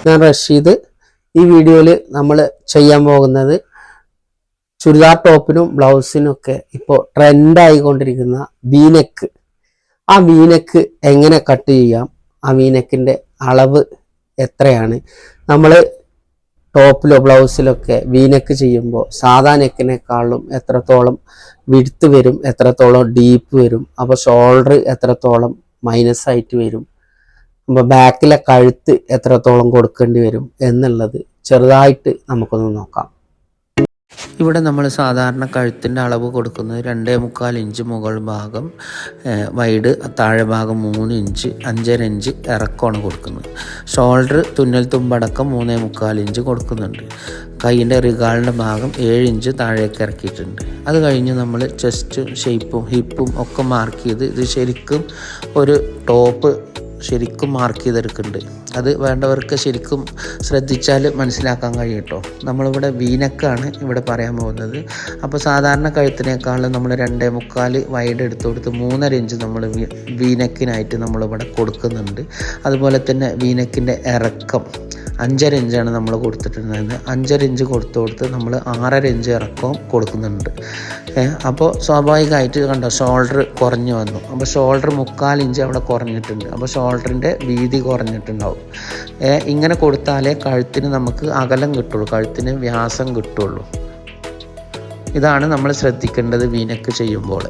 ഞാൻ റഷീദ്. ഈ വീഡിയോയിൽ നമ്മൾ ചെയ്യാൻ പോകുന്നത് ചുരിദാർ ടോപ്പിനും ബ്ലൗസിനും ഒക്കെ ഇപ്പോൾ ട്രെൻഡായിക്കൊണ്ടിരിക്കുന്ന വീനെക്ക്. ആ വീനെക്ക് എങ്ങനെ കട്ട് ചെയ്യാം, ആ വീനെക്കിൻ്റെ അളവ് എത്രയാണ്, നമ്മൾ ടോപ്പിലോ ബ്ലൗസിലൊക്കെ വീനെക്ക് ചെയ്യുമ്പോൾ സാധാ നെക്കിനേക്കാളും എത്രത്തോളം വിഡ്ത്ത് വരും, എത്രത്തോളം ഡീപ്പ് വരും, അപ്പോൾ ഷോൾഡർ എത്രത്തോളം മൈനസ് ആയിട്ട് വരും, അപ്പോൾ ബാക്കിലെ കഴുത്ത് എത്രത്തോളം കൊടുക്കേണ്ടി വരും എന്നുള്ളത് ചെറുതായിട്ട് നമുക്കൊന്ന് നോക്കാം. ഇവിടെ നമ്മൾ സാധാരണ കഴുത്തിൻ്റെ അളവ് കൊടുക്കുന്നത് 2.25 ഇഞ്ച് മുകൾ ഭാഗം വൈഡ്, താഴെ ഭാഗം 3 ഇഞ്ച്, 5.5 ഇഞ്ച് ഇറക്കമാണ് കൊടുക്കുന്നത്. ഷോൾഡർ തുന്നൽ തുമ്പടക്കം 3.25 ഇഞ്ച് കൊടുക്കുന്നുണ്ട്. കൈയിൻ്റെ റിഗാളിൻ്റെ ഭാഗം 7 ഇഞ്ച് താഴേക്ക് ഇറക്കിയിട്ടുണ്ട്. അത് കഴിഞ്ഞ് നമ്മൾ ചെസ്റ്റും ഷേപ്പും ഹിപ്പും ഒക്കെ മാർക്ക് ചെയ്ത് ഇത് ശരിക്കും ഒരു ടോപ്പ് ശരിക്കും മാർക്ക് ചെയ്തെടുക്കുന്നുണ്ട്. അത് വേണ്ടവർക്ക് ശരിക്കും ശ്രദ്ധിച്ചാൽ മനസ്സിലാക്കാൻ കഴിയും കേട്ടോ. നമ്മളിവിടെ വീനെക്കാണ് ഇവിടെ പറയാൻ പോകുന്നത്. അപ്പോൾ സാധാരണ കഴുത്തിനേക്കാളും നമ്മൾ 2.25 വൈഡ് എടുത്തു കൊടുത്ത് 3.5 ഇഞ്ച് നമ്മൾ വീനെക്കിനായിട്ട് നമ്മളിവിടെ കൊടുക്കുന്നുണ്ട്. അതുപോലെ തന്നെ വീനെക്കിൻ്റെ ഇറക്കം 5.5 ഇഞ്ചാണ് നമ്മൾ കൊടുത്തിട്ടുണ്ടായിരുന്നത്. 5.5 ഇഞ്ച് കൊടുത്ത് നമ്മൾ 6.5 ഇഞ്ച് ഇറക്കവും കൊടുക്കുന്നുണ്ട്. അപ്പോൾ സ്വാഭാവികമായിട്ട് കണ്ടോ ഷോൾഡർ കുറഞ്ഞു വന്നു. അപ്പോൾ ഷോൾഡർ 3/4 ഇഞ്ച് അവിടെ കുറഞ്ഞിട്ടുണ്ട്. അപ്പോൾ ഷോൾഡറിൻ്റെ വീതി കുറഞ്ഞിട്ടുണ്ടാവും. ഇങ്ങനെ കൊടുത്താലേ കഴുത്തിന് നമുക്ക് അകലം കിട്ടുള്ളൂ, കഴുത്തിന് വ്യാസം കിട്ടുള്ളൂ. ഇതാണ് നമ്മൾ ശ്രദ്ധിക്കേണ്ടത് വീനെക്ക് ചെയ്യുമ്പോൾ.